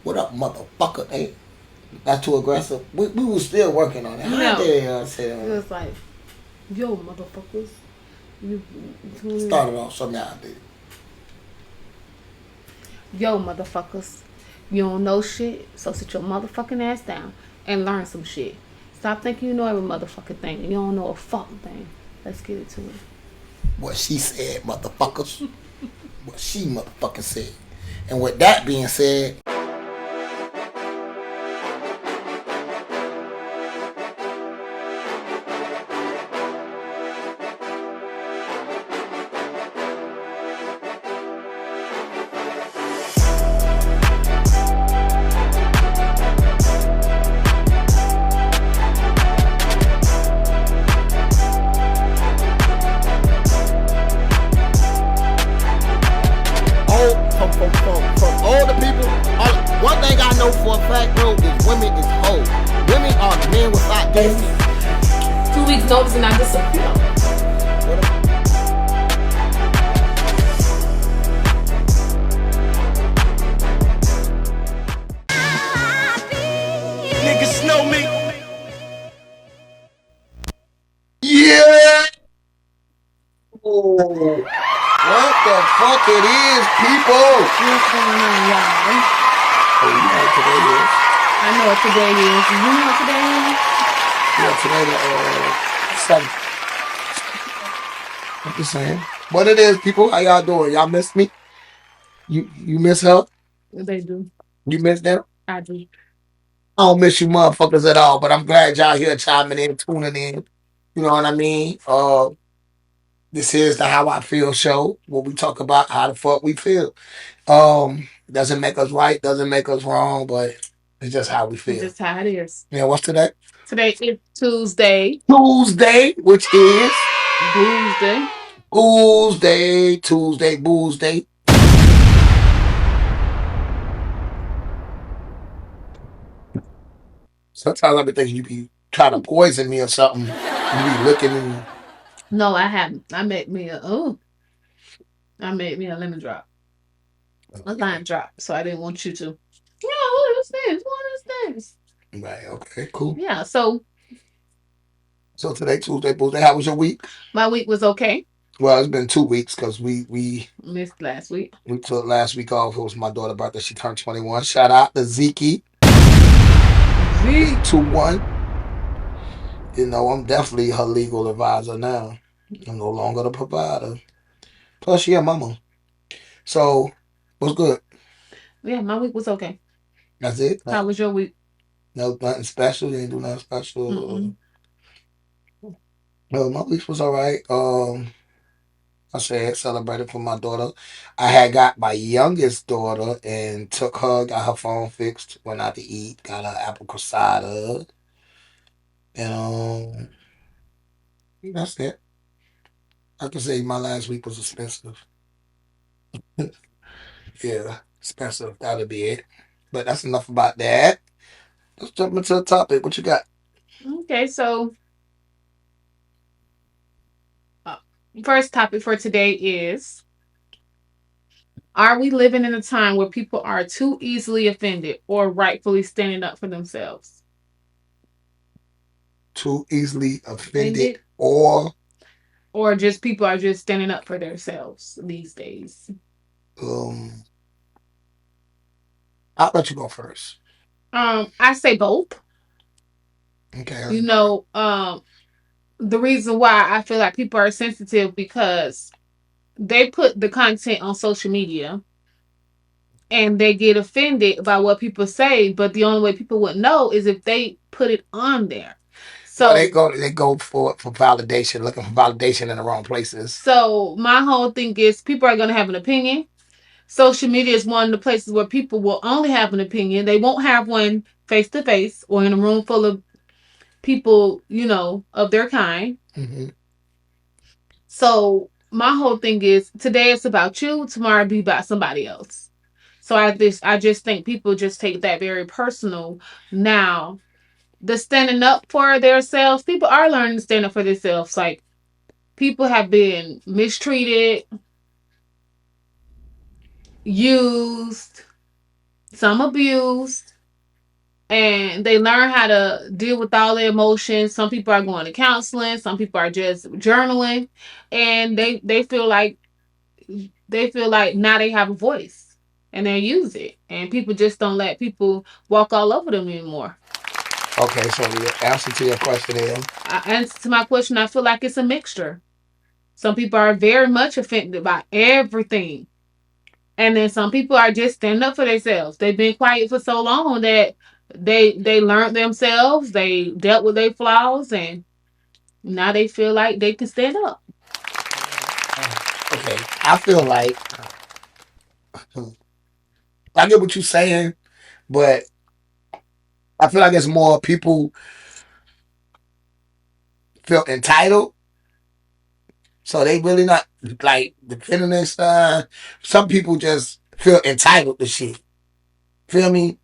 What up, motherfucker? Hey, not too aggressive. We was still working on it. How No, dare I it say was like, yo, motherfuckers, you tune in. started off something I did. Yo, motherfuckers, you don't know shit, so sit your motherfucking ass down and learn some shit. Stop thinking you know every motherfucking thing. You don't know a fucking thing. Let's get into it. What she said, motherfuckers. What she motherfucking said. And with that being said, from all the people, one thing I know for a fact, bro, is women is hoes. Women are men without this. 2 weeks notice and I disappear. Niggas know me. Yeah. Oh, what the fuck it is, people? What's going on, y'all? Oh, you know what today is. I know what today is. You know what today is? Yeah, today the 7th. I'm just saying. What it is, people? How y'all doing? Y'all miss me? You miss her? They do. You miss them? I do. I don't miss you motherfuckers at all, but I'm glad y'all here chiming in, tuning in. You know what I mean? This is the How I Feel show where we talk about how the fuck we feel. Doesn't make us right, doesn't make us wrong, but it's just how we It's feel. just how it is. Yeah, what's today? Today is Tuesday. Tuesday, which is Booze Day. Booze Day. Sometimes I be thinking you be trying to poison me or something. You be looking and No, I haven't. I made me a lemon drop. A lime drop. So I didn't want you to. Yeah, what is this? What is this? right, okay, cool. Yeah, so So today, Tuesday, Booze Day. How was your week? my week was okay. Well, it's been 2 weeks because Missed last week. we took last week off. It was my daughter's birthday. She turned 21. Shout out to Zeke. It's Z. 2-1. You know, I'm definitely her legal advisor now. I'm no longer the provider. Plus, she a mama. So, what's good? Yeah, my week was okay. That's it? How was your week? No, nothing special. You ain't do nothing special. Mm-mm. No, my week was all right. I said celebrated for my daughter. I had got my youngest daughter and took her, got her phone fixed, went out to eat, got her apple cressada, and that's it. I can say my last week was expensive. Yeah, expensive. That'll be it. But that's enough about that. Let's jump into the topic. What you got? Okay, so uh, first topic for today is: are we living in a time where people are too easily offended or rightfully standing up for themselves? Too easily offended Offended, or just people are just standing up for themselves these days? um I'll let you go first. I say both. Okay. You know, the reason why I feel like people are sensitive because they put the content on social media and they get offended by what people say, but the only way people would know is if they put it on there. Well, So they go for validation, looking for validation in the wrong places. so my whole thing is people are gonna have an opinion. Social media is one of the places where people will only have an opinion. They won't have one face to face or in a room full of people, of their kind. Hmm. So my whole thing is today it's about you, tomorrow it'll be about somebody else. So I just think people just take that very personal. Now, the standing up for themselves, people are learning to stand up for themselves. Like people have been mistreated, used, some abused, and they learn how to deal with all their emotions. Some people are going to counseling, some people are just journaling, and they feel like now they have a voice and they use it, and people just don't let people walk all over them anymore. Okay, so the answer to your question is Answer to my question, I feel like it's a mixture. Some people are very much offended by everything. And then some people are just standing up for themselves. They've been quiet for so long that they learned themselves, they dealt with their flaws, and now they feel like they can stand up. okay. I feel like I get what you're saying, but I feel like it's more people feel entitled, so they really not like defending this. Some people just feel entitled to shit. Feel me?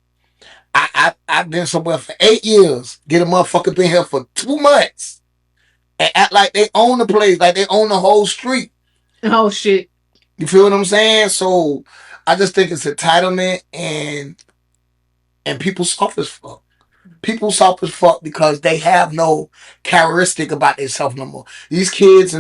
I've been somewhere for 8 years. Get a motherfucker been here for 2 months and act like they own the place, like they own the whole street. Oh shit. You feel what I'm saying? So I just think it's entitlement and people soft as fuck. People soft as fuck because they have no characteristic about themselves no more. These kids,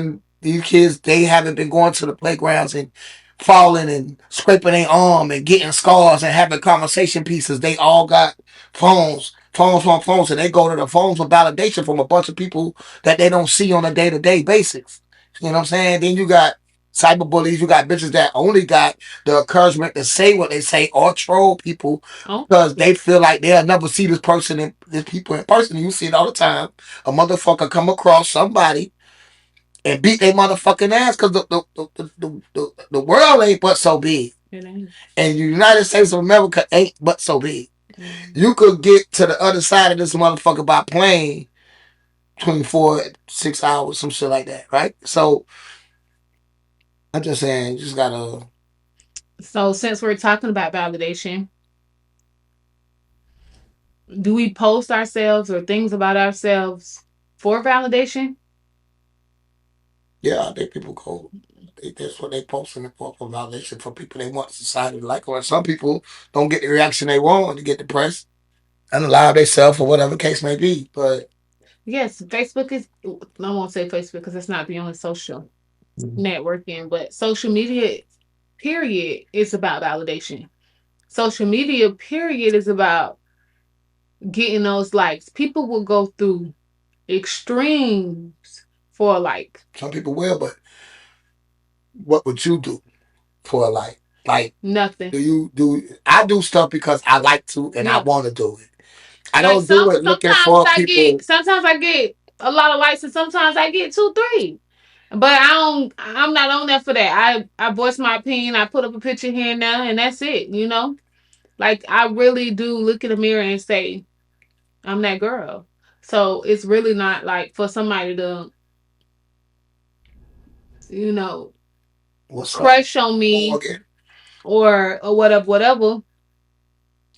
they haven't been going to the playgrounds and falling and scraping their arm and getting scars and having conversation pieces. They all got phones, and they go to the phones for validation from a bunch of people that they don't see on a day to day basis. You know what I'm saying? Then you got cyberbullies, you got bitches that only got the encouragement to say what they say or troll people Oh because they shit. feel like they'll never see this person in this people in person. You see it all the time. A motherfucker come across somebody and beat their motherfucking ass because the world ain't but so big. It ain't. And the United States of America ain't but so big. Mm. You could get to the other side of this motherfucker by plane 24, 6 hours, some shit like that, right? So I'm just saying, you just gotta. So since we're talking about validation, do we post ourselves or things about ourselves for validation? Yeah, I think people go. That's what they posting it for validation for people they want society to like. Or some people don't get the reaction they want to get depressed and allow themselves or whatever the case may be. But Yes, Facebook is, I won't say Facebook because it's not the only social networking, but social media, period, is about validation. Social media, period, is about getting those likes. People will go through extremes for a like. some people will. But what would you do for a like? Like, Nothing. do you do? I do stuff because I like to and I Yeah. want to do it. I Like don't do it looking for people. sometimes I get a lot of likes and sometimes I get two, three. But I'm not on there for that. I voice my opinion, I put up a picture here and there, and that's it, you know? Like I really do look in the mirror and say, I'm that girl. So it's really not like for somebody to, you know, What's up? crush on Oh, me again. or whatever.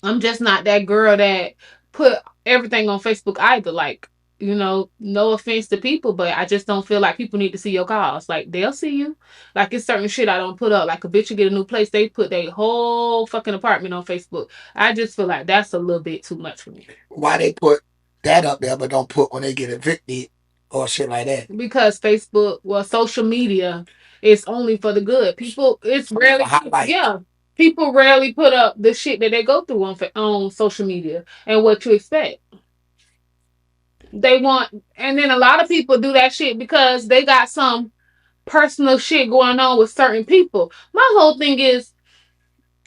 I'm just not that girl that put everything on Facebook either. Like, no offense to people, but I just don't feel like people need to see your cars. Like they'll see you. Like it's certain shit I don't put up. Like a bitch you get a new place, they put their whole fucking apartment on Facebook. I just feel like that's a little bit too much for me. Why they put that up there but don't put when they get evicted or shit like that? Because Facebook, well, social media is only for the good. People, it's It's a rarely, highlight. yeah. People rarely put up the shit that they go through on social media and what you expect. They want, and then a lot of people do that shit because they got some personal shit going on with certain people. My whole thing is,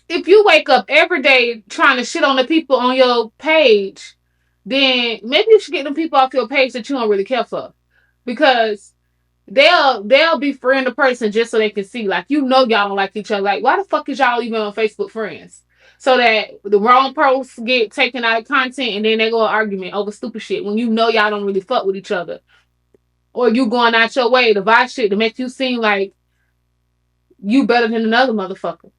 if you wake up every day trying to shit on the people on your page, then maybe you should get them people off your page that you don't really care for, because they'll befriend a person just so they can see, like, y'all don't like each other. Like, why the fuck is y'all even on Facebook friends? So that the wrong posts get taken out of content and then they go an argument over stupid shit when y'all don't really fuck with each other. Or you going out your way to buy shit to make you seem like you better than another motherfucker.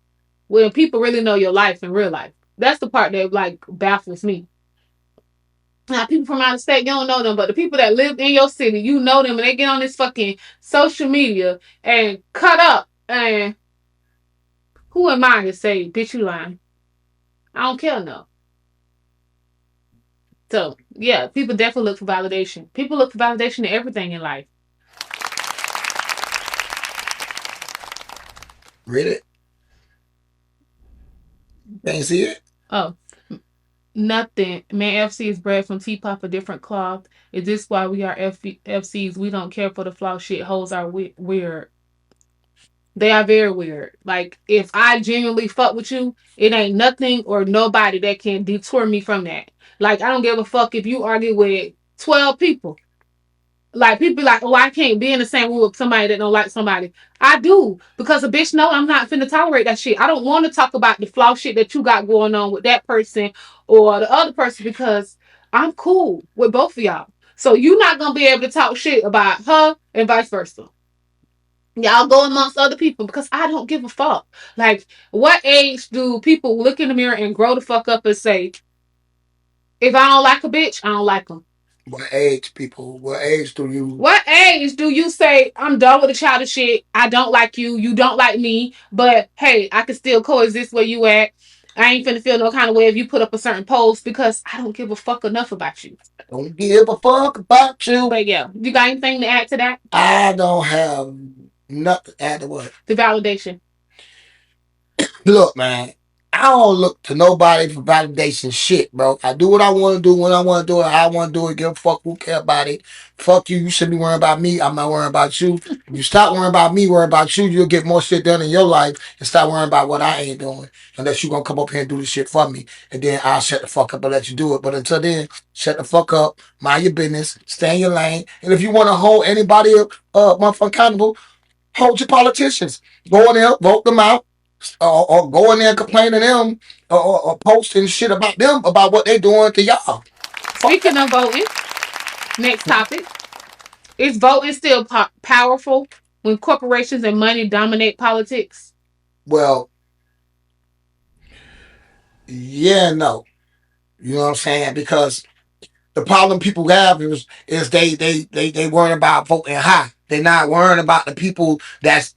When people really know your life in real life. That's the part that like baffles me. Now, people from out of state, you don't know them, but the people that live in your city, you know them, and they get on this fucking social media and cut up. And who am I to say, bitch, you lying? I don't care enough. So yeah, people definitely look for validation. People look for validation in everything in life. Read it. Can't see it. Oh, nothing. Man, FC is bred from teapot for different cloth. Is this why we are FCs? We don't care for the flaw shit. Hoes are weird. They are very weird. Like, if I genuinely fuck with you, it ain't nothing or nobody that can detour me from that. Like, I don't give a fuck if you argue with 12 people. Like, people be like, oh, I can't be in the same room with somebody that don't like somebody. I do. Because a bitch know I'm not finna tolerate that shit. I don't want to talk about the flaw shit that you got going on with that person or the other person because I'm cool with both of y'all. So you're not gonna be able to talk shit about her and vice versa. Y'all go amongst other people because I don't give a fuck. Like, what age do people look in the mirror and grow the fuck up and say, if I don't like a bitch, I don't like them? What age, people? What age do you? What age do you say, I'm done with the childish shit? I don't like you. You don't like me. But hey, I can still coexist where you at. I ain't finna feel no kind of way if you put up a certain post because I don't give a fuck enough about you. Don't give a fuck about you. But yeah, you got anything to add to that? I don't have nothing to add to what. The validation. Look, man, I don't look to nobody for validation shit, bro. I do what I want to do when I want to do it, how I want to do it. Give a fuck who care about it. Fuck you. You should be worrying about me. I'm not worrying about you. If you stop worrying about me, worry about you, you'll get more shit done in your life and stop worrying about what I ain't doing. Unless you gonna come up here and do this shit for me. And then I'll shut the fuck up and let you do it. But until then, shut the fuck up, mind your business, stay in your lane. And if you want to hold anybody motherfucker accountable, hold your politicians. Go in there, vote them out, or go in there and complain to them, or posting shit about them about what they doing to y'all. Fuck Speaking that. of voting, next topic. Is voting still powerful when corporations and money dominate politics? Well, yeah, no. You know what I'm saying? Because the problem people have is they worrying about voting high. They're not worrying about the people that's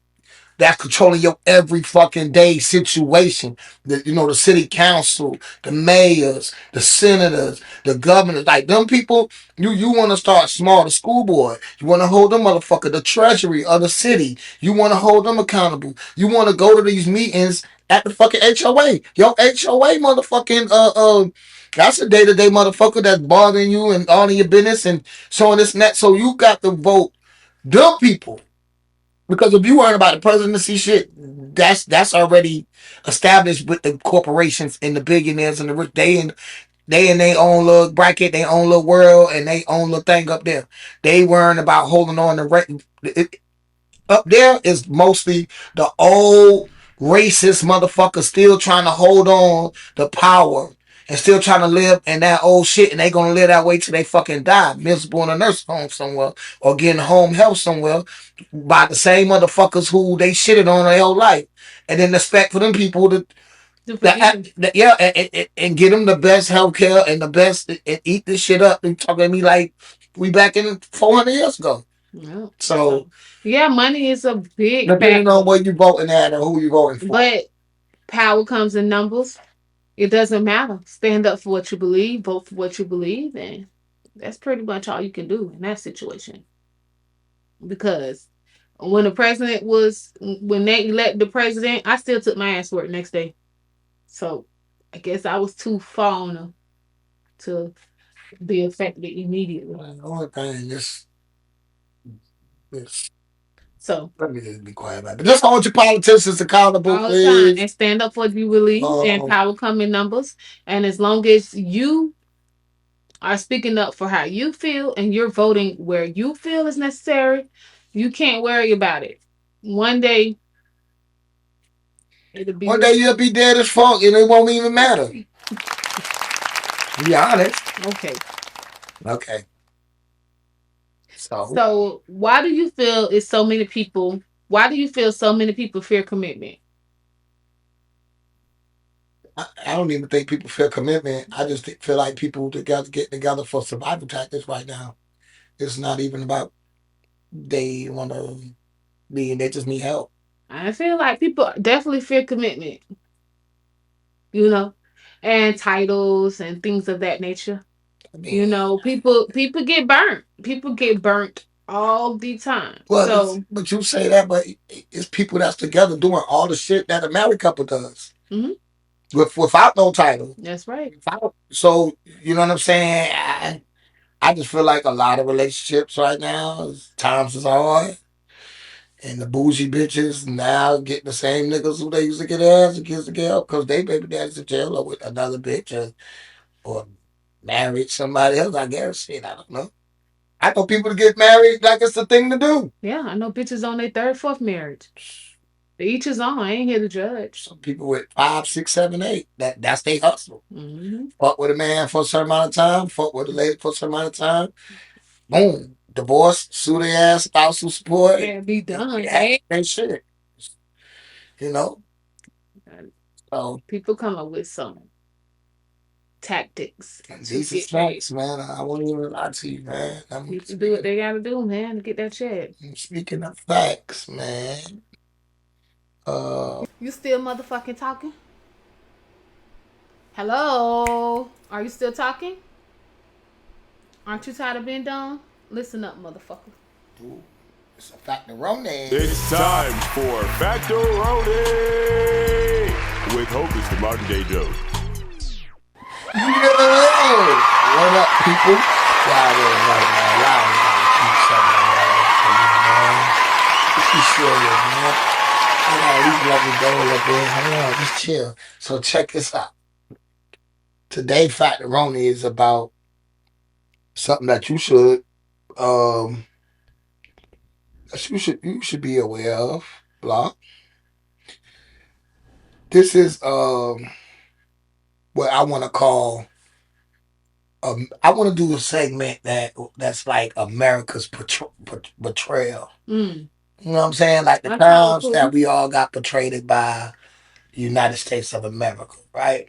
controlling your every fucking day situation. The city council, the mayors, the senators, the governors, like them people. You want to start small. The school board, you want to hold them motherfucker. The treasury of the city, you want to hold them accountable. You want to go to these meetings at the fucking HOA. Your HOA motherfucking That's a day to day motherfucker that's bothering you and all in your business and showing this and that. So you got to vote them people. Because if you worrying about the presidency shit, that's already established with the corporations and the billionaires and the rich. They in their own little bracket, their own little world, and their own little thing up there. They worrying about holding on to up there is mostly the old racist motherfuckers still trying to hold on to power and still trying to live in that old shit, and they gonna live that way till they fucking die, miserable in a nursing home somewhere or getting home health somewhere by the same motherfuckers who they shitted on their whole life, and then expect for them people to To forgive them. yeah, and get them the best health care and the best and eat this shit up and talking to me like we back in 400 years ago. Yeah. So So, yeah, money is a big depending on factor, where you voting at or who you voting for. but power comes in numbers. It doesn't matter. Stand up for what you believe, vote for what you believe, and that's pretty much all you can do in that situation. Because when they elected the president, I still took my ass to work next day. So I guess I was too far on them to be affected immediately. The only thing is So let me just be quiet about it. Just hold your politicians accountable, all the time please. and stand up for what you believe and Um, power come in numbers. And as long as you are speaking up for how you feel and you're voting where you feel is necessary, you can't worry about it. One day it'll be One day you'll be dead as fuck and it won't even matter. To be honest. okay. Okay. So So why do you feel so many people fear commitment? I don't even think people feel commitment. I just feel like people together get together for survival tactics right now. It's not even about they want to be, they just need help. I feel like people definitely fear commitment, you know. and titles and things of that nature. I mean, You know, people get burnt. People get burnt all the time. well, So, but you say that, but it's people that's together doing all the shit that a married couple does mhm, without no title. that's right. So you know what I'm saying? I just feel like a lot of relationships right now, times is hard, and the bougie bitches now getting the same niggas who they used to get as the kids to get up because they baby daddy's in jail or with another bitch or married somebody else. I guess shit, I don't know. I know people to get married like it's the thing to do. Yeah, I know bitches on their third, fourth marriage. To each his own. I ain't here to judge. Some people with 5, 6, 7, 8. That's their hustle. Hmm. Fuck with a man for a certain amount of time. Fuck with a lady for a certain amount of time. Boom. Divorce, sue their ass, spousal support. And be done. Yeah, that shit. You know. And So people come up with some tactics to these is get paid. facts, man. I won't even lie to you, man. People do what they gotta do, man, to get that check. I'm speaking of facts, man. You still motherfucking talking? Hello? Are you still talking? Aren't you tired of being done? Listen up, motherfucker. Ooh, it's a factoroni. It's time for Factoroni with Hocus the Modern Day Joe. Yo! What up, people? Y'all really know, man. Y'all ain't gotta keep something around for me, man. Just be serious, man. I got these lovely girls up there. Hold on, just chill. So check this out. Today, Factoroni is about something that um you should be aware of. Blah. This is what I want to call. I want to do a segment that's like America's betrayal. Mm. You know what I'm saying? Like the That's kind of times cool. that we all got betrayed by the United States of America, right?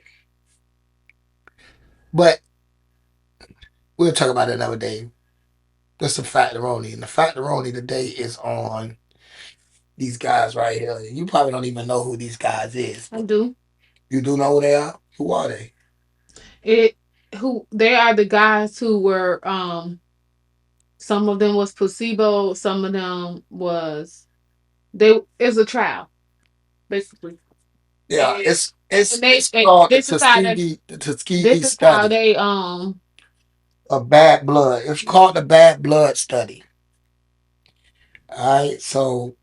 But we'll talk about it another day. That's the factoroni. And the factoroni today is on these guys right here. You probably don't even know who these guys is, I but do. you do know who they are? Who are they? It who they are the guys who were some of them was placebo, some of them was they is a trial, basically. Yeah, And it's it's and they, it's called this is how they The Tuskegee this is how study they of bad blood. It's called the bad blood study. All right, so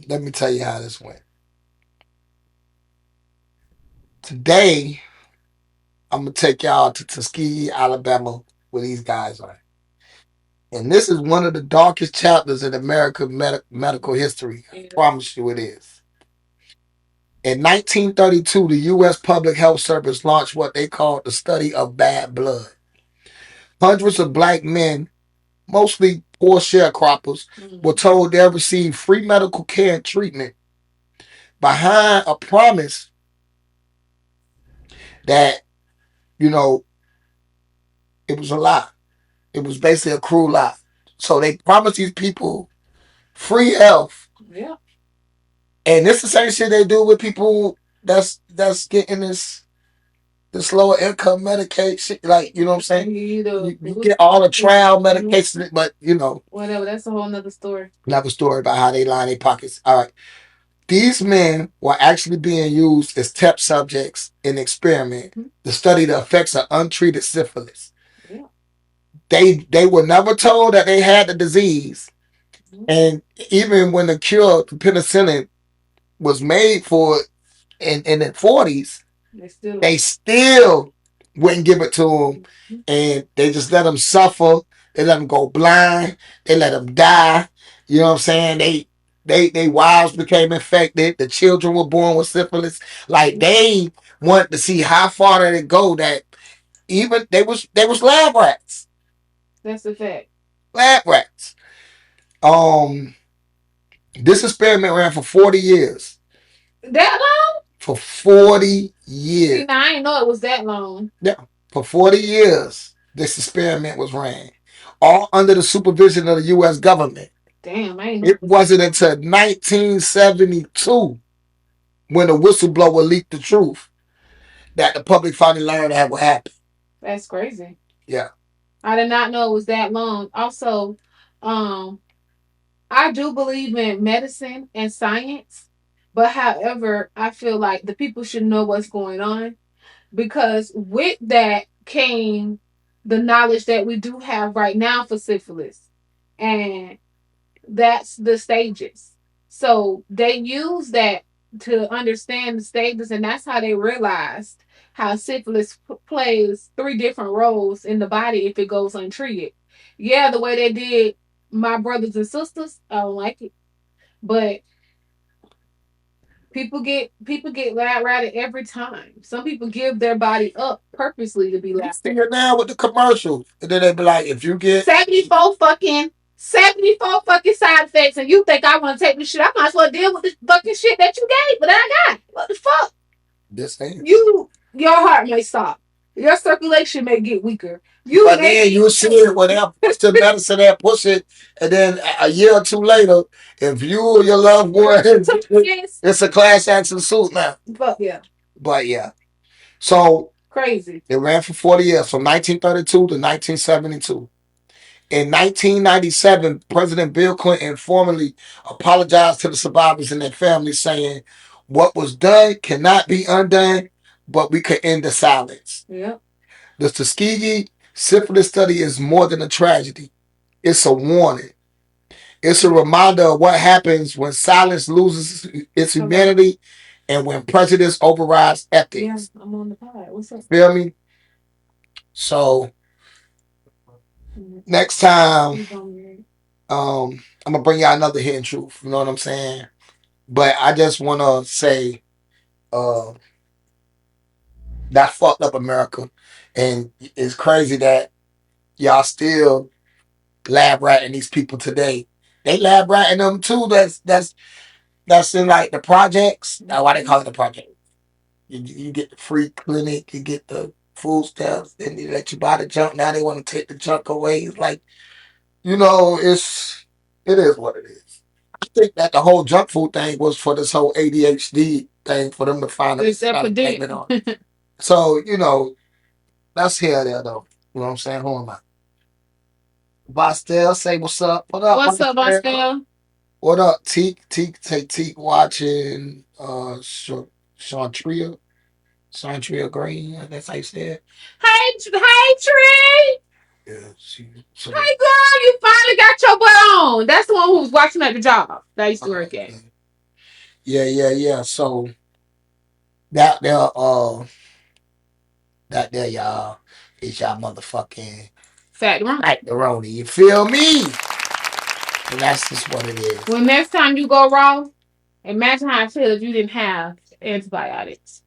let me tell you how this went. Today, I'm gonna take y'all to Tuskegee, Alabama, where these guys are. And this is one of the darkest chapters in American medical history. I promise you it is. In 1932, the U.S. Public Health Service launched what they called the study of bad blood. Hundreds of black men, mostly poor sharecroppers, were told they'll receive free medical care and treatment behind a promise that, you know, it was a lie. It was basically a cruel lie. So they promised these people free health. yeah. And this is the same shit they do with people that's getting this lower income Medicaid shit. Like, you know what I'm saying? You get all the trial medication, but whatever. That's a whole nother story. another story about how they line their pockets. All right. These men were actually being used as test subjects in experiment to study the effects of untreated syphilis. Yeah. They were never told that they had the disease. And even when the cure, the penicillin, was made for in the 40s, they still wouldn't give it to them. And they just let them suffer. They let them go blind. They let them die. You know what I'm saying? They wives became infected. The children were born with syphilis. Like they wanted to see how far did it go that even they was lab rats. That's a fact. Lab rats. Um this experiment ran for 40 years. That long? For 40 years. See, now I didn't know it was that long. Yeah. For 40 years, this experiment was ran, all under the supervision of the U.S. government. Damn, I ain't know. It wasn't until 1972 when the whistleblower leaked the truth. that the public finally learned that what happened. That's crazy. Yeah. I did not know it was that long. Also, um, I do believe in medicine and science, but however, I feel like the people should know what's going on because with that came the knowledge that we do have right now for syphilis. And that's the stages. So they use that to understand the stages, and that's how they realized how syphilis plays three different roles in the body if it goes untreated. Yeah, the way they did my brothers and sisters, I don't like it. But people get lab ratted every time. Some people give their body up purposely to be You lab see it now with the commercials. And then they be like, if you get 74 fucking side effects, and you think I want to take this shit? I might as well deal with this fucking shit that you gave, but I got. What the fuck? this thing. Your heart may stop. Your circulation may get weaker. You But may then you see it when they push the medicine, they push it, and then a year or two later, if you or your loved one, yes. it's a class action suit now. Fuck yeah. But yeah. So Crazy. it ran for 40 years, from 1932 to 1972. In 1997, President Bill Clinton formally apologized to the survivors and their families, saying, "What was done cannot be undone, but we can end the silence." Yeah. The Tuskegee syphilis study is more than a tragedy. It's a warning. It's a reminder of what happens when silence loses its humanity and when prejudice overrides ethics. Yeah, I'm on the pod. What's up? Feel me? So next time, I'm gonna bring y'all another hidden truth. You know what I'm saying? But I just wanna say, uh, that fucked up America, and it's crazy that y'all still lab ratting these people today. They lab ratting them too. That's in like the projects. Now, why they call it the project? You get the free clinic, you get the food stamps, then they let you buy the junk. Now they want to take the junk away. It's like, it is what it is. I think that the whole junk food thing was for this whole ADHD thing for them to find a It's epidemic. payment on. So, that's here there though. You know what I'm saying? Who am I? Bostel, say what's up. What up, What's up, Bostel? Oscar? What up, Teak? Teak watching Shantria. Shantria Green, that's how you say it. Hey, Tree. Yeah, so Hey, girl, you finally got your butt on. That's the one who was watching at the job that I used to work at. yeah. So that there, y'all, is y'all motherfucking Fat wrong. like the Roni. You feel me? And that's just what it is. When next time you go raw, imagine how I feel if you didn't have antibiotics.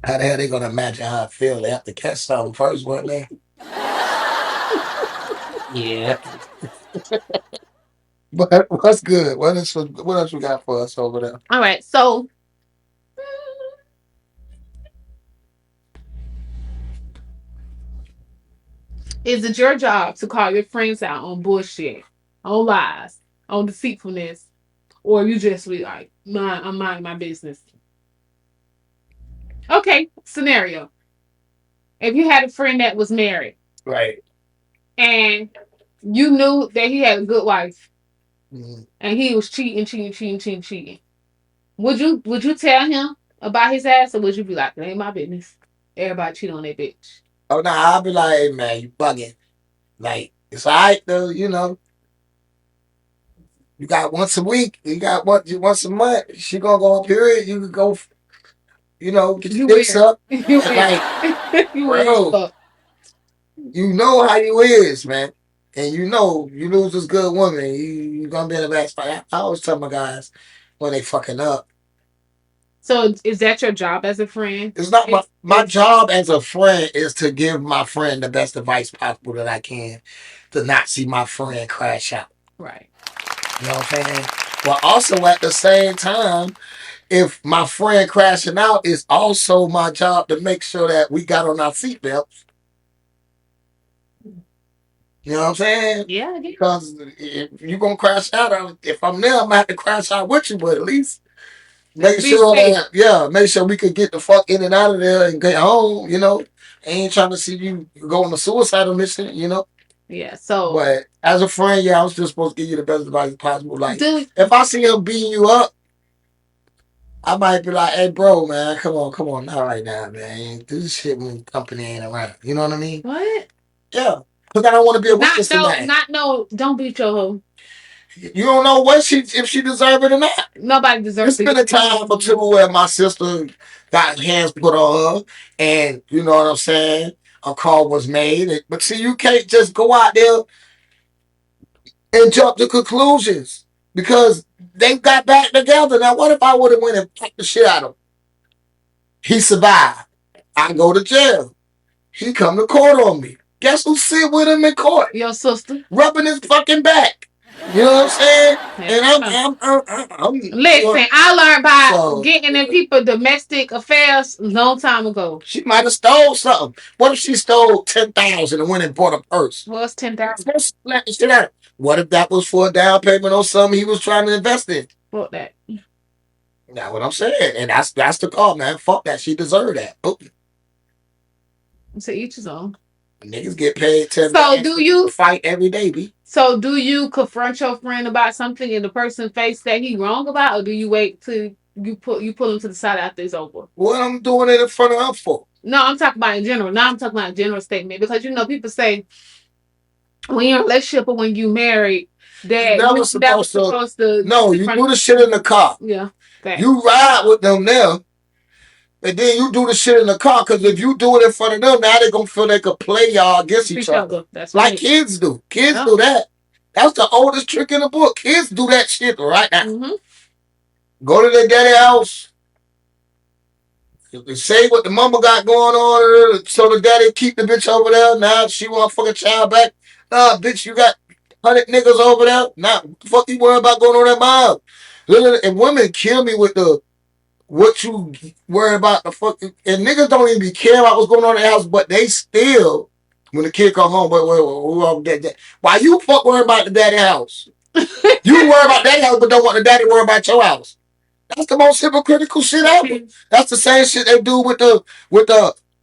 How the hell they gonna imagine how I feel? They have to catch something first, wouldn't they? Yeah. But what's good? What else we got for us over there? All right, so is it your job to call your friends out on bullshit, on lies, on deceitfulness, or you just be like, I'm minding my business? Okay, scenario. If you had a friend that was married Right. and you knew that he had a good wife Mm-hmm. and he was cheating, would you tell him about his ass, or would you be like, it ain't my business? Everybody cheat on that bitch. Oh no, I'll be like, hey man, you bugging. Like, it's alright though, you got once a week, you got once a month, she gonna go on period, you can go, get your You dicks weird. up. You Like, weird. You weird as bro, fuck. you know how you is, man. And you lose this good woman, you gonna be in a bad spot. I always tell my guys when they fucking up. So is that your job as a friend? It's not my job as a friend is to give my friend the best advice possible that I can to not see my friend crash out. Right. You know what I'm saying? But also at the same time, if my friend crashing out, it's also my job to make sure that we got on our seatbelts. You know what I'm saying? Yeah, I get it. Because if you're gonna crash out, if I'm there, I'm gonna have to crash out with you. But at least make Be sure safe. that make sure we could get the fuck in and out of there and get home. Ain't trying to see you go on a suicidal mission. Yeah. So But as a friend, I was just supposed to give you the best advice possible. Like, do if I see him beating you up, I might be like, "Hey, bro, man, come on, not right now, man. Do this shit when company ain't around." You know what I mean? what? Yeah, because I don't want to be a Not witness to no, that. not no. Don't beat your hoe. You don't know what if she deserve it or not. Nobody deserves It's to been get a time or two where my sister got hands put on her, and you know what I'm saying. A call was made, but see, you can't just go out there and jump to conclusions because they got back together. Now, what if I would have went and fucked the shit out of him? He survived. I go to jail. He come to court on me. Guess who sit with him in court? your sister. Rubbing his fucking back. You know what I'm saying? Yeah. And I'm Listen, I learned by so getting in people domestic affairs a long time ago. she might have stole something. What if she stole 10,000 and went and bought a purse? What's 10,000? What if that was for a down payment on something he was trying to invest in? Fuck that. That's what I'm saying, and that's the call, man. Fuck that. She deserved that. Boom. To each his own. Niggas get paid 10 So do you fight every day, B. So do you confront your friend about something and the person face that he wrong about, or do you wait till you pull him to the side after it's over? What I'm doing it in front of her for? No, I'm talking about in general. Now I'm talking about a general statement because people say when you're in a relationship or when you married that Never you're never supposed to. No, you do the shit in the car. Yeah. That. You ride with them now. And then you do the shit in the car because if you do it in front of them, now they're going to feel they could play y'all against each other. That's like right. Kids do. Kids do that. That's the oldest trick in the book. Kids do that shit right now. Mm-hmm. Go to their daddy house. Say what the mama got going on so the daddy keep the bitch over there. Now she want fucking child back. Nah, bitch, you got 100 niggas over there. Nah, what the fuck you worry about going on that mile? And women kill me with the what you worry about the fucking, and niggas don't even care about what's going on in the house, but they still, when the kid come home, why you fuck worry about the daddy house? You worry about daddy house, but don't want the daddy worry about your house. That's the most hypocritical shit ever. That's the same shit they do with the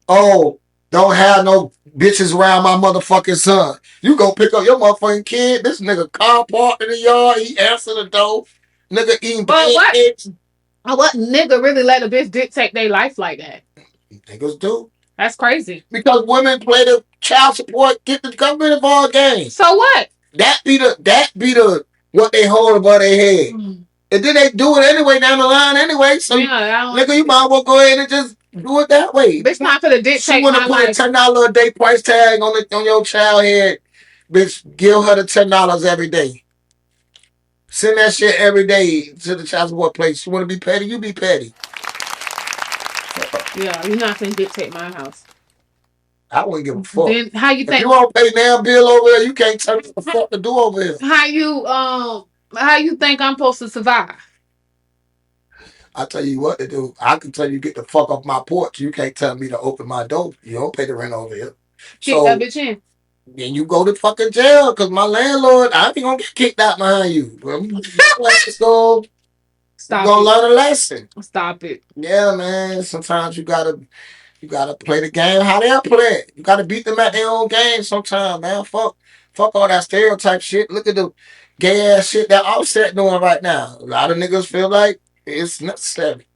don't have no bitches around my motherfucking son. You go pick up your motherfucking kid. This nigga car parked in the yard. He answered the door. Nigga eating pancakes. What nigga really let a bitch dictate their life like that? Niggas do. That's crazy. Because women play the child support, get the government involved game. So what? That be the what they hold above their head. Mm. And then they do it anyway down the line anyway. So nigga, you might well go ahead and just do it that way. Bitch not for the dictate. She wanna put a $10 a day price tag on your child head. Bitch, give her the $10 every day. Send that shit every day to the child support place. You wanna be petty, you be petty. Yeah, you're not gonna dictate my house. I wouldn't give a fuck. Then how you think? If you won't pay damn bill over there, you can't tell me what the fuck to do over here. How you think I'm supposed to survive? I tell you what to do. I can tell you get the fuck off my porch. You can't tell me to open my door. You don't pay the rent over here. Kick that bitch in. Then you go to fucking jail because my landlord, I ain't gonna get kicked out behind you. So Stop. You gonna learn a lesson. Stop it. Yeah, man. Sometimes you gotta play the game how they play it. You gotta beat them at their own game sometimes, man. Fuck all that stereotype shit. Look at the gay ass shit that Offset doing right now. A lot of niggas feel like it's necessary.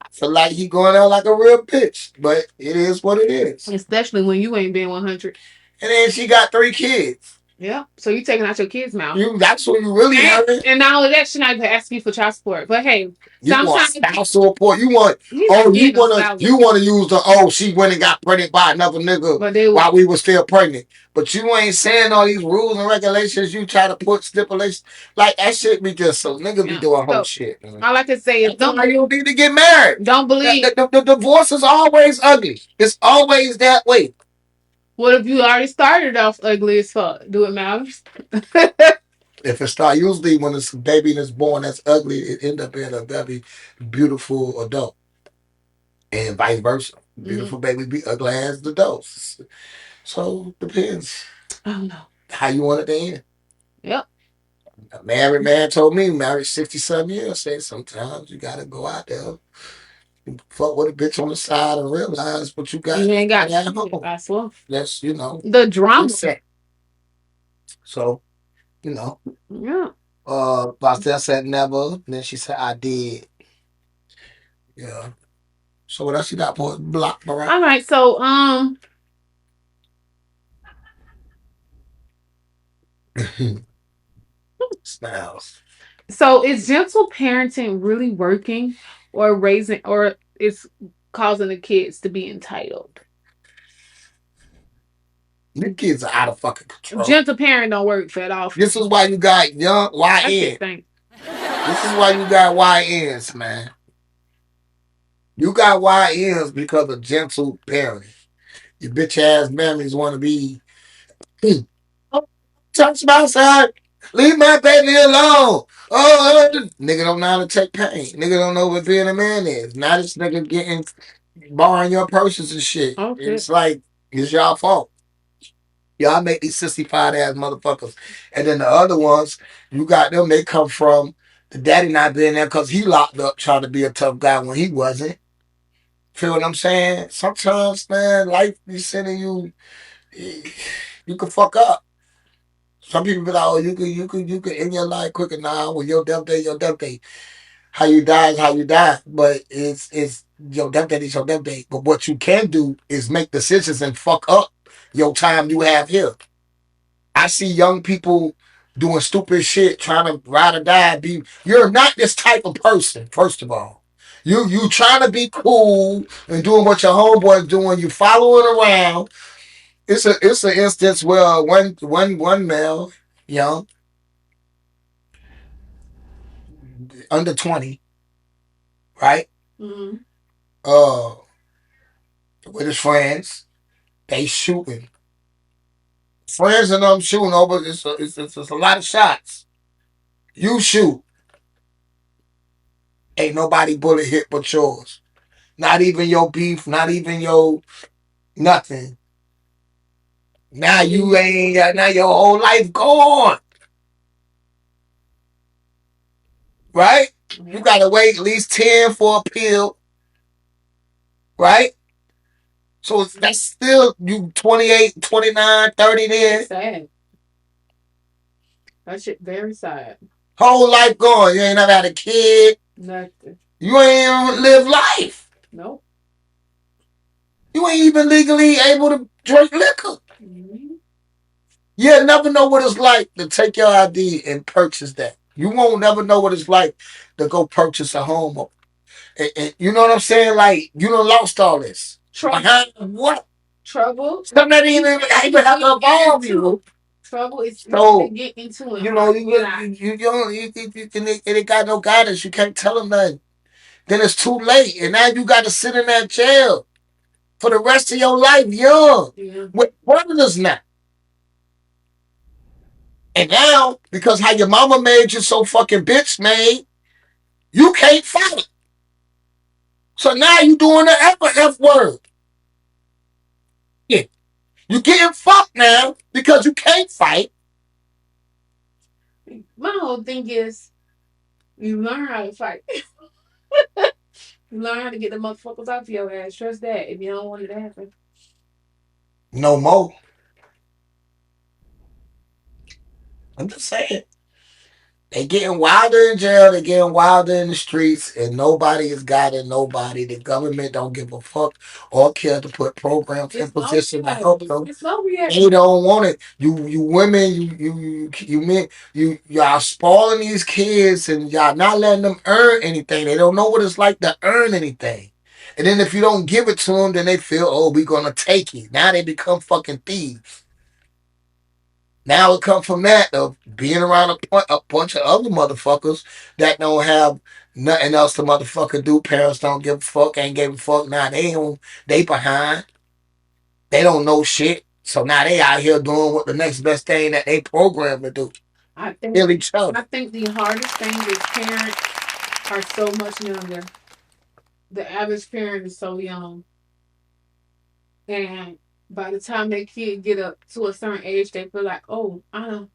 I feel like he going out like a real bitch, but it is what it is. Especially when you ain't been 100. And then she got 3 kids. Yeah. So you taking out your kids' mouth. That's what you really hurting. And not only that, she not even asking you for child support. But hey, you want spousal support. You want you want to use the she went and got pregnant by another nigga while we were still pregnant. But you ain't saying all these rules and regulations. You try to put stipulations like that shit be just so niggas be doing whole shit. Man. All I can say is don't you need to get married. Don't believe the divorce is always ugly. It's always that way. What if you already started off ugly as fuck? Do it matter? If it start usually when this baby is born that's ugly, it end up being a very beautiful adult, and vice versa. Beautiful baby be ugly as the adults. So depends. I don't know how you want it to end. Yep. A married man told me, married 60-some years, said sometimes you gotta go out there and fuck with a bitch on the side and realize what you got You ain't got at shit. home. I swear. That's, The drama. reset. So, you know, Yeah. Pastel said never. And then she said, I did. Yeah. So what else you got for block, Barack? All right. So Smiles. so is gentle parenting really working, or raising, or it's causing the kids to be entitled? The kids are out of fucking control. Gentle parent don't work at all. This is why you got young I YN. should think. This is why you got YNs, man. You got YNs because of gentle parenting. Your bitch ass mammies want to be, oh, touch my side. Leave my baby alone. Nigga don't know how to take pain. Nigga don't know what being a man is. Now this nigga getting borrowing your purses and shit. Oh shit. It's like it's y'all fault. Y'all make these sissified ass motherfuckers. And then the other ones, you got them, they come from the daddy not being there because he locked up trying to be a tough guy when he wasn't. Feel what I'm saying? Sometimes, man, life be sending you, you can fuck up. Some people be like, oh, you can end your life quicker now. Well, your death day, your death day. How you die is how you die. But it's your death day is your death day. But what you can do is make decisions and fuck up your time you have here. I see young people doing stupid shit, trying to ride or die. You're not this type of person. First of all, you trying to be cool and doing what your homeboy's doing. You following around. It's an instance where one male, young, under 20, right? Mm-hmm. Uh, with his friends, they shooting. Friends and them shooting over. It's a lot of shots. You shoot. Ain't nobody bullet hit but yours. Not even your beef, not even your nothing. Now you ain't got now your whole life gone. Right? You Yeah. gotta wait at least 10 for a pill, right? So that's still you 28, 29, 30 then. Sad. That shit very sad. Whole life gone. You ain't never had a kid. Nothing. You ain't even live life. Nope. You ain't even legally able to drink liquor. Mm-hmm. You'll never know what it's like to take your ID and purchase that. You won't never know what it's like to go purchase a home. And you know what I'm saying? Like, you done lost all this. Trouble. Behind what? Trouble. Something that even have to involve you. Trouble is easy to So, get into it. you know, Hard to get out. and it got no guidance. You can't tell them nothing. Then it's too late. And now you got to sit in that jail for the rest of your life young. Yeah. With brothers now. And now, because how your mama made you so fucking bitch made, you can't fight. So now you doing the F word. Yeah. You getting fucked now because you can't fight. My whole thing is you learn how to fight. You learn how to get the motherfuckers off your ass. Trust that if you don't want it to happen. No more. I'm just saying. They getting wilder in jail. They getting wilder in the streets, and nobody is guiding nobody. The government don't give a fuck or care to put programs in It's no position to help reality. them. It's no They reality. don't want it. You women, you men, y'all spoiling these kids, and y'all not letting them earn anything. They don't know what it's like to earn anything. And then if you don't give it to them, then they feel, oh, we gonna take it. Now they become fucking thieves. Now it come from that of being around a bunch of other motherfuckers that don't have nothing else to motherfucker do. Parents don't give a fuck, ain't give a fuck. Now they behind. They don't know shit. So now they out here doing what the next best thing that they programmed to do. I think Kill each other. I think the hardest thing is parents are so much younger. The average parent is so young. And by the time that kid get up to a certain age, they feel like, oh, I don't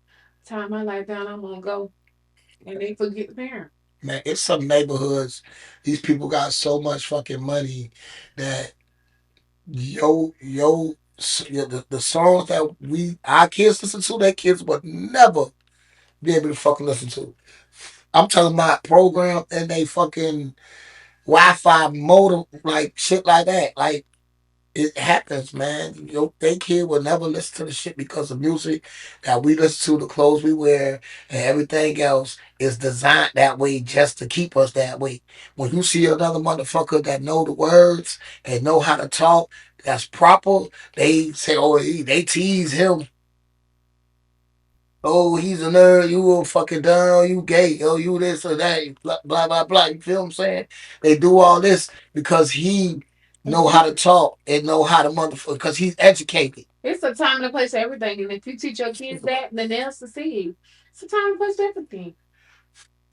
time my life down, I'm gonna go. And they forget the parent. Man, it's some neighborhoods. These people got so much fucking money that the songs that our kids listen to, their kids would never be able to fucking listen to. I'm talking about program and they fucking Wi-Fi modem, like shit like that. Like it happens, man. They kid will never listen to the shit because the music that we listen to, the clothes we wear, and everything else is designed that way just to keep us that way. When you see another motherfucker that know the words and know how to talk, that's proper. They say, "Oh, they tease him. Oh, he's a nerd. You a fucking down. You gay. Oh, you this or that. Blah blah blah blah." You feel what I'm saying? They do all this because he know how to talk and know how to motherfucker because he's educated. It's a time and a place for everything. And if you teach your kids that, then they'll succeed. It's a time and place for everything.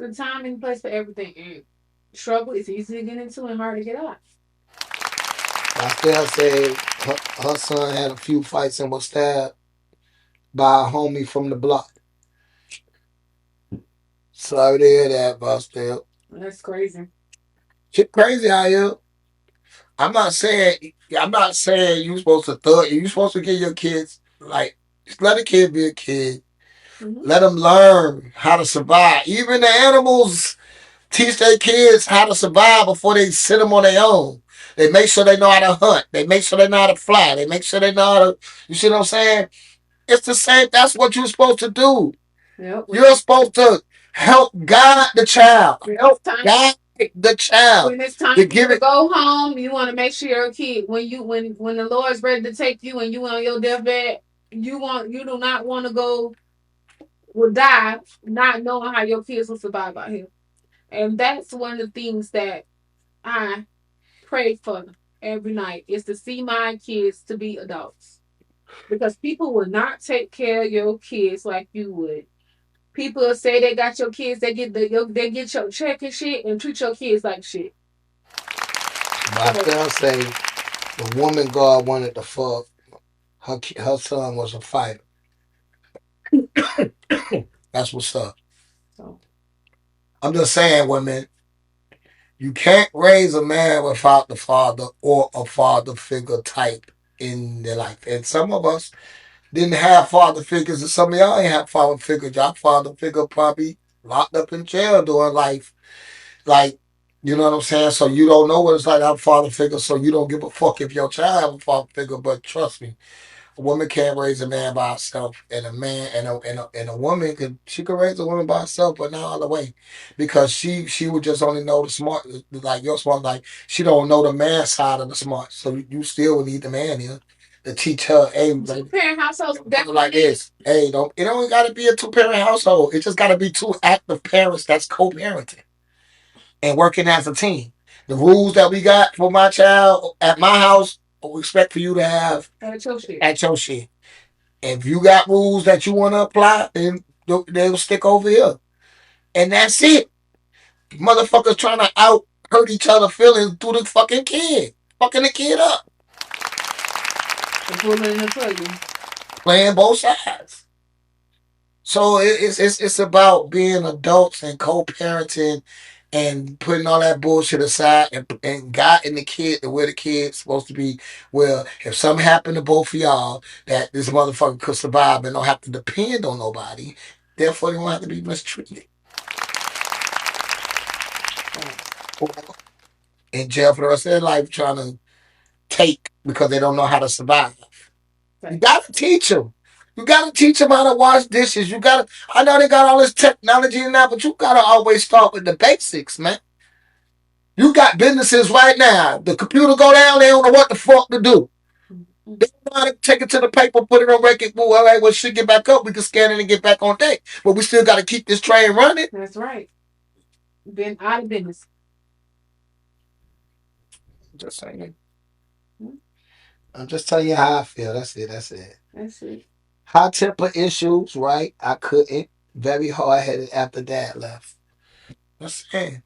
It's a time and place for everything. And trouble is easy to get into and hard to get out. I still say her son had a few fights and was stabbed by a homie from the block. Sorry to hear that, but still. That's crazy. Shit crazy out here. I'm not saying you supposed to thug. You supposed to get your kids like just let a kid be a kid. Mm-hmm. Let them learn how to survive. Even the animals teach their kids how to survive before they sit them on their own. They make sure they know how to hunt. They make sure they know how to fly. They make sure they know how to. You see what I'm saying? It's the same. That's what you're supposed to do. Yep. You're supposed to help guide the child. When it's Help time, guide the child when it's time to for you give to it. go home, you want to make sure your kid, when the Lord's ready to take you and you on your deathbed, you do not want to go will die not knowing how your kids will survive out here. And that's one of the things that I pray for every night is to see my kids to be adults. Because people will not take care of your kids like you would. People say they got your kids, they get your check and shit and treat your kids like shit. But I So still say the woman God wanted to fuck. Her son was a fighter. That's what's up. so I'm just saying, women, you can't raise a man without the father or a father figure type in their life. And some of us didn't have father figures, and some of y'all ain't have father figures. Y'all father figure probably locked up in jail during life. Like, you know what I'm saying? So you don't know what it's like to have a father figure, so you don't give a fuck if your child have a father figure. But trust me, a woman can't raise a man by herself, and a man and a woman could raise a woman by herself, but not all the way, because she would just only know the smart, like your smart, like she don't know the man side of the smart. So you still would need the man here to teach her, hey, two like, parent households like definitely need. this, hey, don't it don't got to be a 2 parent household. It just got to be two active parents that's co-parenting and working as a team. The rules that we got for my child at my house, we expect for you to have That's your shit. at your shit. If you got rules that you want to apply, then they'll stick over here. And that's it. Motherfuckers trying to out hurt each other feelings through the fucking kid. Fucking the kid up. The bullet in the trailer. Playing both sides. So it's about being adults and co-parenting and putting all that bullshit aside and guiding the kid to where the kid's supposed to be. Well, if something happened to both of y'all, that this motherfucker could survive and don't have to depend on nobody, therefore they don't have to be mistreated. Or in jail for the rest of their life trying to take because they don't know how to survive. You Right. gotta teach them. You gotta teach them how to wash dishes. You gotta. I know they got all this technology and that, but you gotta always start with the basics, man. You got businesses right now. The computer go down, they don't know what the fuck to do. They don't know how to take it to the paper, put it on record. Well, all right, well, shit, get back up. We can scan it and get back on deck. But we still got to keep this train running. That's right. Been out of business. Just saying. Hmm. I'm just telling you how I feel. That's it. That's it. That's it. Hot temper issues, right? I couldn't. Very hard headed after dad left. That's it.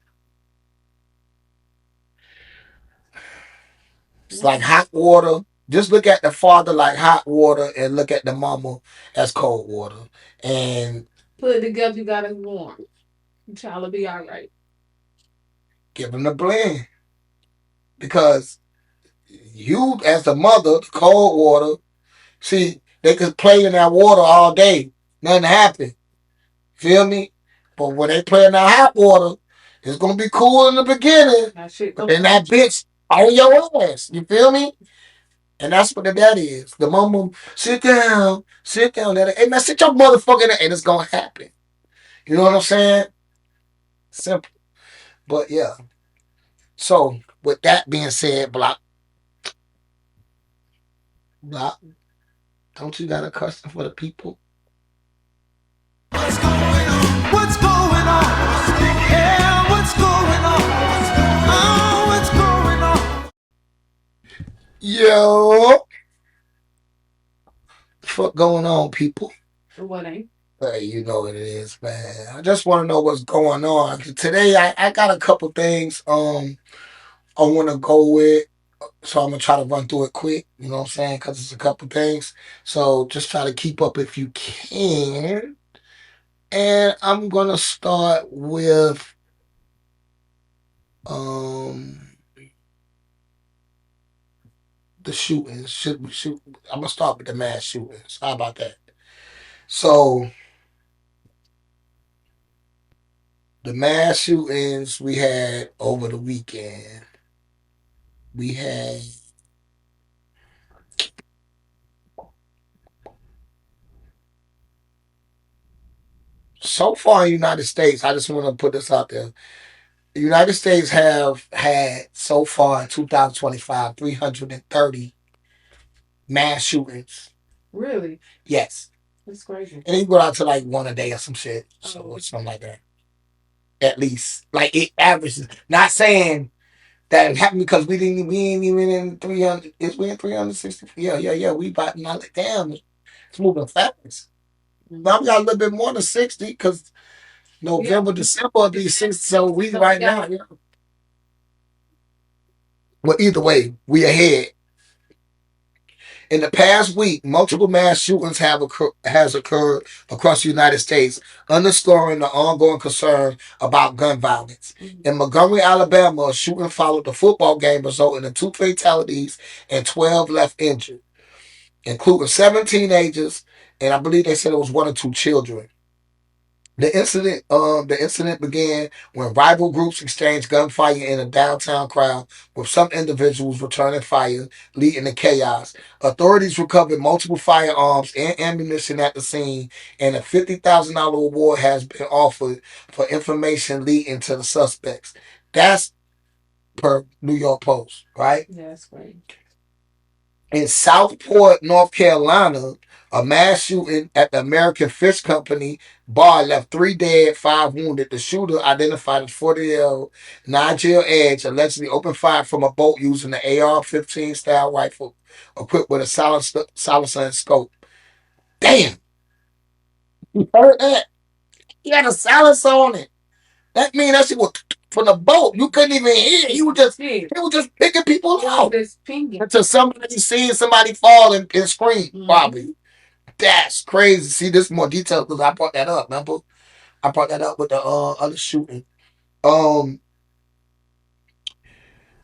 It's like Yeah. hot water. Just look at the father like hot water and look at the mama as cold water. And Put it together, you got it warm. Child will be all right. Give them the blend because you, as the mother, the cold water. See, they could play in that water all day, nothing happen. Feel me? But when they play in that hot water, it's gonna be cool in the beginning, That shit but gonna then that bitch on your ass. You feel me? And that's what the daddy is. The mama, sit down, sit down. Daddy. Hey man, sit your motherfucking down, and it's gonna happen. You know what I'm saying? Simple. But yeah. So with that being said, block, don't you got a question for the people? What's going on? What's going on? Yeah, what's going on? Oh, what's going on? Yo, fuck going on, people? what ain't. Hey, you know what it is, man. I just want to know what's going on. Today, I got a couple things I want to go with, so I'm gonna try to run through it quick. You know what I'm saying? Because it's a couple things. So just try to keep up if you can. And I'm gonna start with um the shootings. Shoot. I'm gonna start with the mass shootings. How about that? So the mass shootings we had over the weekend. We had so far in the United States. I just want to put this out there. The United States have had so far in 2025 330 mass shootings. Really? Yes, That's crazy. and it go out to like one a day or some shit, so Oh, or something like that. At least, like it averages. Not saying that it happened because we ain't even in 300. Is we in 360? Yeah, yeah, yeah. We about not like damn. It's moving fast. Now we got a little bit more than 60 because November, December will be 60. So we right now. Yeah. Well, either way, we ahead. In the past week, multiple mass shootings has occurred across the United States, underscoring the ongoing concern about gun violence. In Montgomery, Alabama, a shooting followed the football game, resulting in two fatalities and 12 left injured, including 7 teenagers, and I believe they said it was one or two children. The incident began when rival groups exchanged gunfire in a downtown crowd, with some individuals returning fire, leading to chaos. Authorities recovered multiple firearms and ammunition at the scene, and a $50,000 award has been offered for information leading to the suspects. That's per New York Post, right? yeah, that's great. In Southport, North Carolina, a mass shooting at the American Fish Company bar left 3 dead, 5 wounded. The shooter, identified as 40-year-old Nigel Edge, allegedly opened fire from a boat using the AR-15 style rifle equipped with a silencer and scope. Damn, you heard that? He had a silencer on it. That means that shit was from the boat. You couldn't even hear. He was just picking people out. This pinging. Until somebody seeing somebody fall and scream, probably. That's crazy. See, this is more detail because I brought that up. Remember, I brought that up with the other shooting. Um,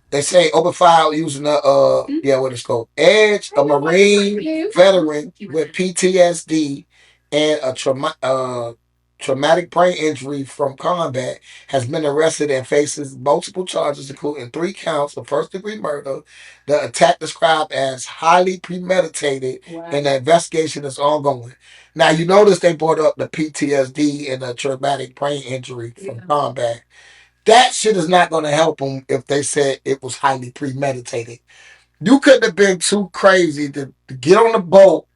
they say open fire using the what it's called. Edge, a Marine veteran with PTSD and a traumatic brain injury from combat, has been arrested and faces multiple charges, including 3 counts of first-degree murder. The attack described as highly premeditated, and the investigation is ongoing. Now, you notice they brought up the PTSD and the traumatic brain injury from combat. That shit is not going to help them if they said it was highly premeditated. You couldn't have been too crazy to get on the boat,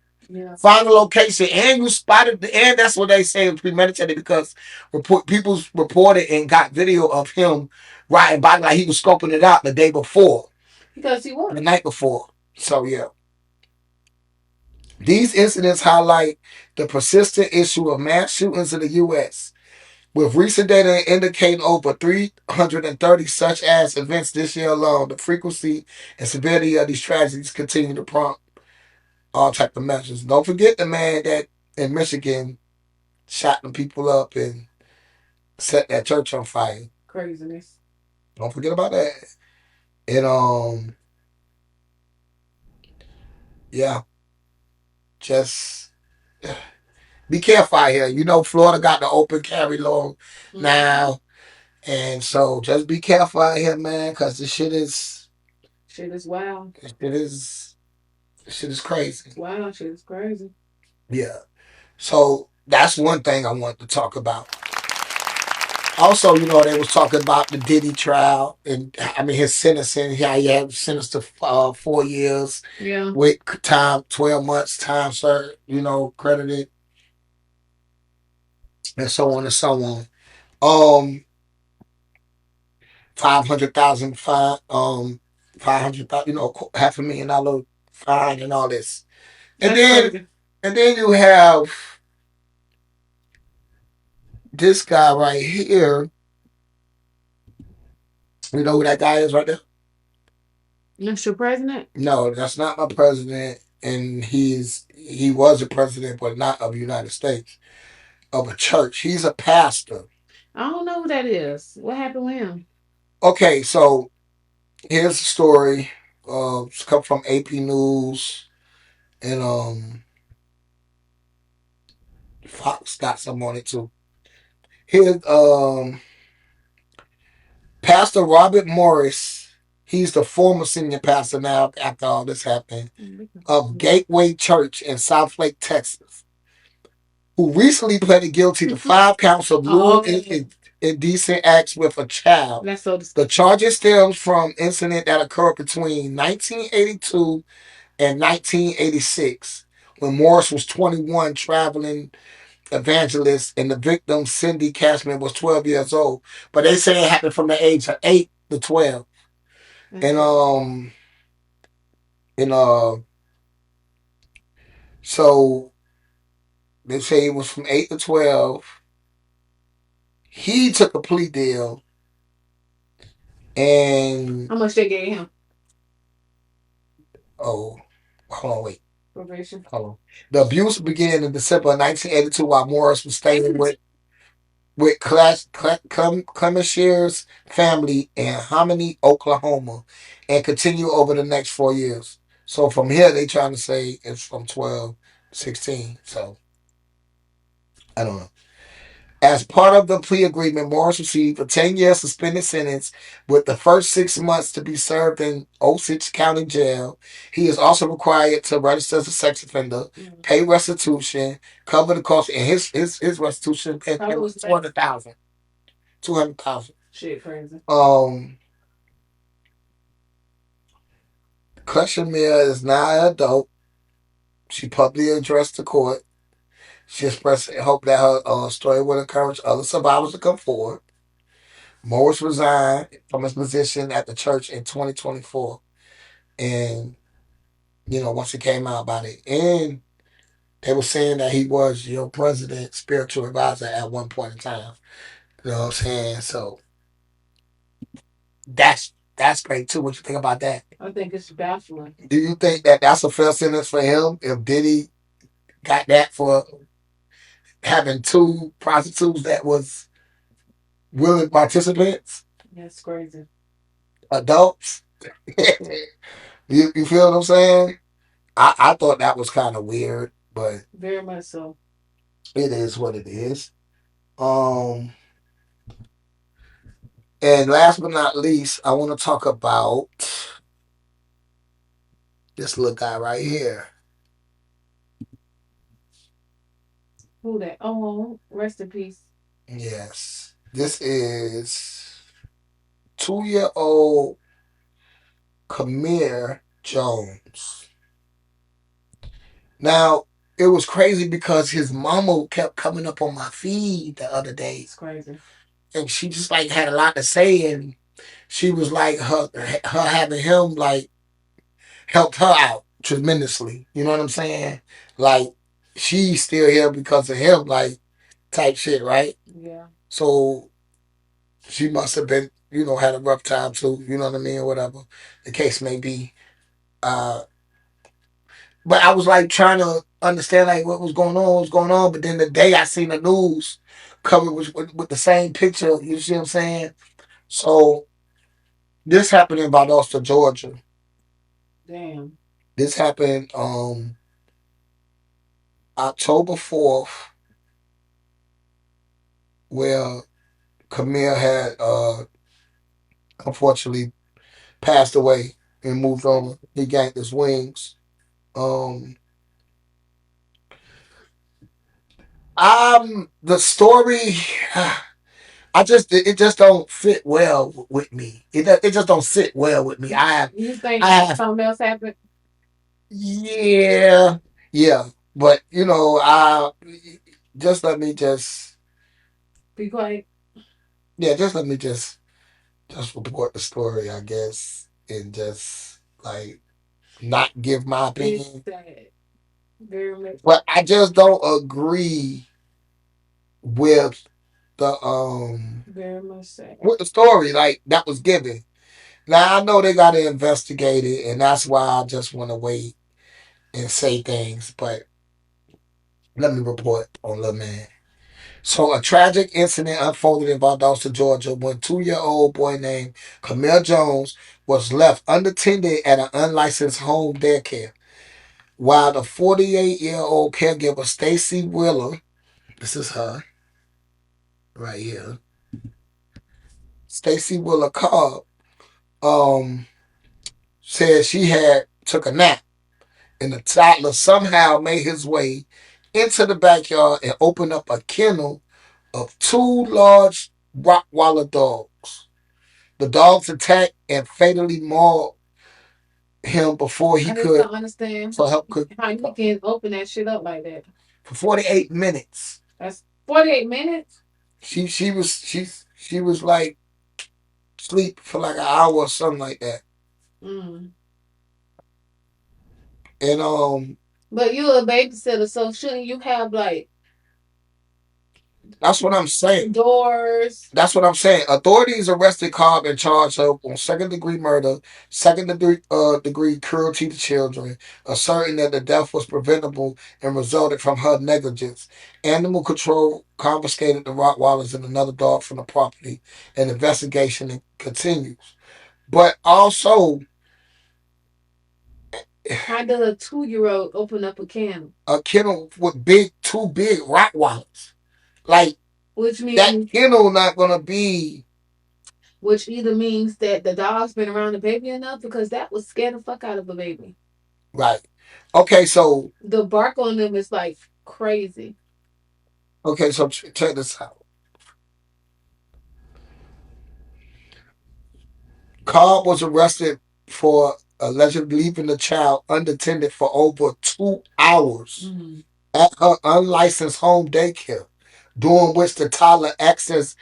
find a location, and you spotted and that's what they say it was premeditated because people's reported and got video of him riding by like he was scoping it out the day before. Because he was. The night before. So yeah. These incidents highlight the persistent issue of mass shootings in the U.S., with recent data indicating over 330 such as events this year alone. The frequency and severity of these tragedies continue to prompt all type of measures. Don't forget the man that in Michigan shot them people up and set that church on fire. Craziness. Don't forget about that. And yeah, just be careful out here. You know, Florida got the open carry law now, and so just be careful out here, man, because Shit is wild. this shit is this shit is crazy. Wow, shit is crazy. Yeah. So that's one thing I want to talk about. Also, you know, they was talking about the Diddy trial and I mean his sentencing. How he had sentenced to 4 years Yeah. with time, 12 months time served. You know, credited and so on and so on. Um, 500,000 fine. 500,000. You know, $500,000 fine and all this. And That's then crazy. and then you have this guy right here. You know who that guy is right there? That's your president? No, that's not my president. And he was a president, but not of the United States, of a church. He's a pastor. I don't know who that is. What happened with him? Okay, so here's the story. It's come from AP News and Fox got some on it too. Here's Pastor Robert Morris. He's the former senior pastor now after all this happened of Gateway Church in Southlake, Texas, who recently pleaded guilty to 5 counts of lewd and indecent acts with a child. That's so The disgusting. charges stems from incident that occurred between 1982 and 1986 when Morris was 21 traveling evangelist and the victim Cindy Cashman was 12 years old. But they say it happened from the age of 8 to 12. And and so they say it was from 8 to 12. He took a plea deal and How much they gave him? oh, hold on, wait. Probation. Hold on. The abuse began in December of 1982 while Morris was staying with Clemenshear's family in Hominy, Oklahoma, and continued over the next 4 years. So from here, they trying to say it's from 12 to 16. So I don't know. As part of the plea agreement, Morris received a 10-year suspended sentence with the first 6 months to be served in Osage County Jail. He is also required to register as a sex offender, pay restitution, cover the cost, and his restitution payment was 200,000. 200,000. Shit, crazy. Kashmir is now an adult. She publicly addressed the court. She expressed hope that her story will encourage other survivors to come forward. Morris resigned from his position at the church in 2024. And, you know, once it came out about it. And they were saying that he was your president, spiritual advisor at one point in time. You know what I'm saying? So that's great too. What you think about that? I think it's baffling. Do you think that that's a fair sentence for him if Diddy got that for having two prostitutes that was willing participants, That's crazy. adults? You feel what I'm saying? I thought that was kind of weird, but Very much so. it is what it is. Um, and last but not least, I want to talk about this little guy right here. Who that? Oh, rest in peace. Yes, this is 2-year-old Kamir Jones. Now, it was crazy because his mama kept coming up on my feed the other day. It's crazy. And she just like had a lot to say and she was like her having him like helped her out tremendously. You know what I'm saying? Like she's still here because of him, like type shit, right? Yeah. So she must have been, you know, had a rough time too, you know what I mean, or whatever the case may be. Uh but I was like trying to understand like what was going on. But then the day I seen the news covered with the same picture, you see what I'm saying? So this happened in Valdosta, Georgia. Damn. This happened October 4th, where Camille had unfortunately passed away and moved on. He gained his wings. Um, the story, it just don't fit well with me. It just don't sit well with me. You think I have something else happened? yeah, yeah, but just let me just Be quiet. yeah, just let me just report the story, I guess, and just like not give my It's opinion. sad. Very much. But I just don't agree with the Very much sad. with the story like that was given. Now I know they got to investigate it, and that's why I just want to wait and say things. But let me report on Lil Man. So a tragic incident unfolded in Valdosta, Georgia, when 2-year-old boy named Camille Jones was left unattended at an unlicensed home daycare, while the 48-year-old caregiver Stacy Wheeler, this is her right here, Stacy Wheeler Cobb, um, said she had took a nap, and the toddler somehow made his way into the backyard and opened up a kennel of two large Rottweiler dogs. The dogs attacked and fatally mauled him before he I just could don't understand for help could how you can open that shit up like that. for 48 minutes. That's 48 minutes. She was like sleep for like an hour or something like that. Mm. And But you a babysitter, so shouldn't you have like that's what I'm saying. doors? That's what I'm saying. Authorities arrested Cobb and charged her on second-degree murder, second degree cruelty to children, asserting that the death was preventable and resulted from her negligence. Animal control confiscated the Rottweilers and another dog from the property, and investigation continues. But also, How does a 2-year-old open up a can? a kennel with two big Rottweilers, like Which that means kennel, not gonna be which either means that the dog's been around the baby enough because that would scare the fuck out of a baby. right. Okay, so The bark on them is like crazy. check this out. Cobb was arrested for allegedly leaving the child unattended for over 2 hours Mm. at her unlicensed home daycare, during which the toddler accessed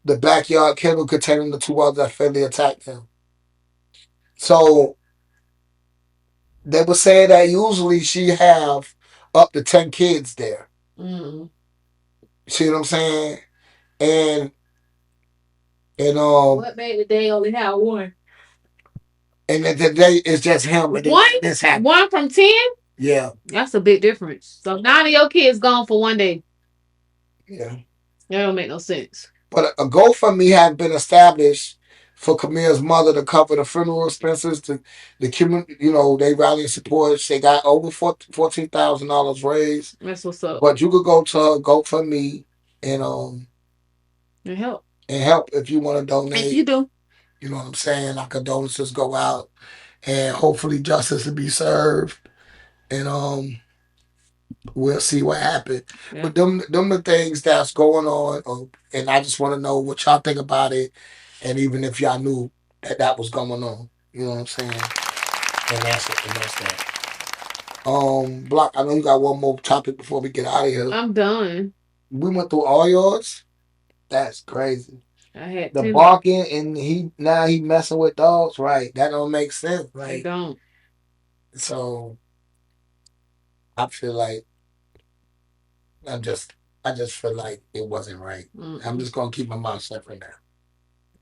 the backyard kennel containing the two others that fatally attacked him. So they were saying that usually she have up to 10 kids there. Mm. See what I'm saying? And and What made the day only have one? and then today it's just him and One? this happened. One from 10? Yeah. That's a big difference. So 9 of your kids gone for one day. Yeah. That don't make no sense. But a GoFundMe had been established for Camille's mother to cover the funeral expenses. The community, they rallied support. They got over $14,000 raised. That's what's up. But you could go to GoFundMe and And help. and help if you want to If you donate. do. You know what I'm saying? Our condolences go out, and hopefully justice will be served. And we'll see what happened. Yeah. But them the things that's going on, and I just want to know what y'all think about it, and even if y'all knew that was going on, you know what I'm saying? And that's it. And that's that. Block. I know you got one more topic before we get out of here. I'm done. We went through all yours. That's crazy. I had The 10. barking and he messing with dogs, right? That don't make sense. I Like, don't. so I feel like I'm just I just feel like it wasn't right. I'm just gonna keep my mouth shut for now.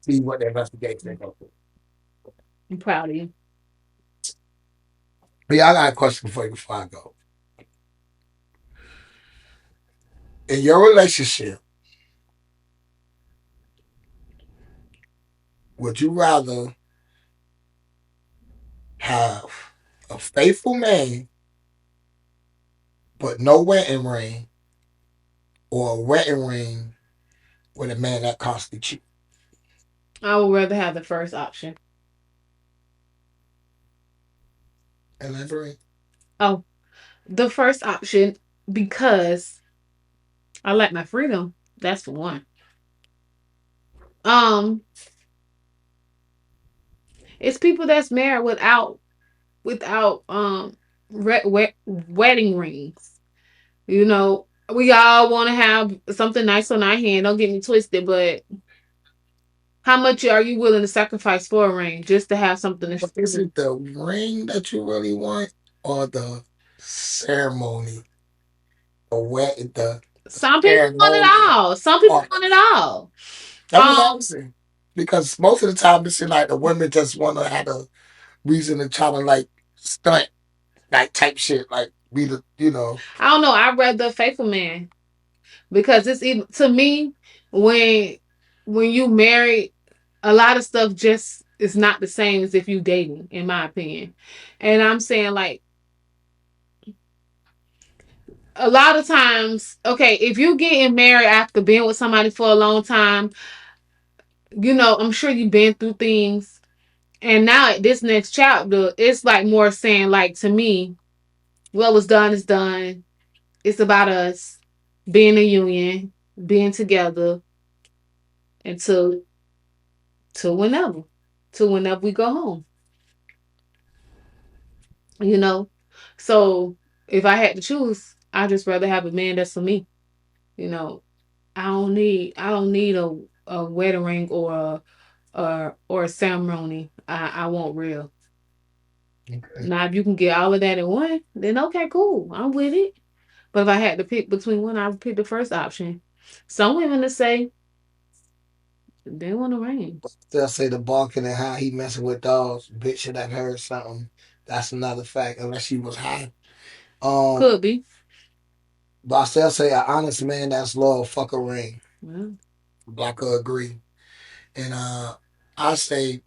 See what the investigation goes through. I'm proud of you. But yeah, I got a question for you before I go. In your relationship, would you rather have a faithful man but no wedding ring, or a wedding ring with a man that constantly cheat? I would rather have the first option. Elaborate. Oh, the first option because I like my freedom. That's for one. Um, it's people that's married without wedding rings. You know, we all want to have something nice on our hand. Don't get me twisted, but how much are you willing to sacrifice for a ring just to have something to But is show? it the ring that you really want, or the ceremony, the Some people want it ceremony all. Some people part? want it all. I'm just Um, asking because most of the time it seems like the women just want to have a reason to try to like stunt, like type shit, like be the I don't know. I'd rather a faithful man because it's even to me when when you marry, a lot of stuff just is not the same as if you dating, in my opinion. And I'm saying like a lot of times, okay, if you getting married after being with somebody for a long time, I'm sure you've been through things. And now at this next chapter, it's like more saying like to me, what was done is done. It's about us being a union, being together until till whenever. Till whenever we go home. You know? So if I had to choose, I'd just rather have a man that's for me. You know, I don't need a wedding ring or a ceremony. I want real. Okay. Now if you can get all of that in one, then okay, cool. I'm with it. But if I had to pick between one, I would pick the first option. Some women to say they want a ring. They'll say the barking and how he messing with dogs. Bitch should have heard something. That's another fact, unless she was high. Um, Could be. but I still say an honest man that's loyal, fuck a ring. Well, Block or agree. And I say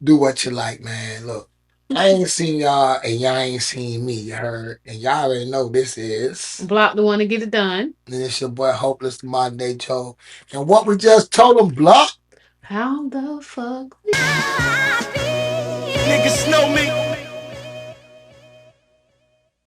do what you like, man. Look, I ain't seen y'all and y'all ain't seen me, you heard. And y'all already know this is. block the one to get it done. And it's your boy Hopeless the Modern Day Joe. And what we just told him, block. How the fuck? Niggas know me.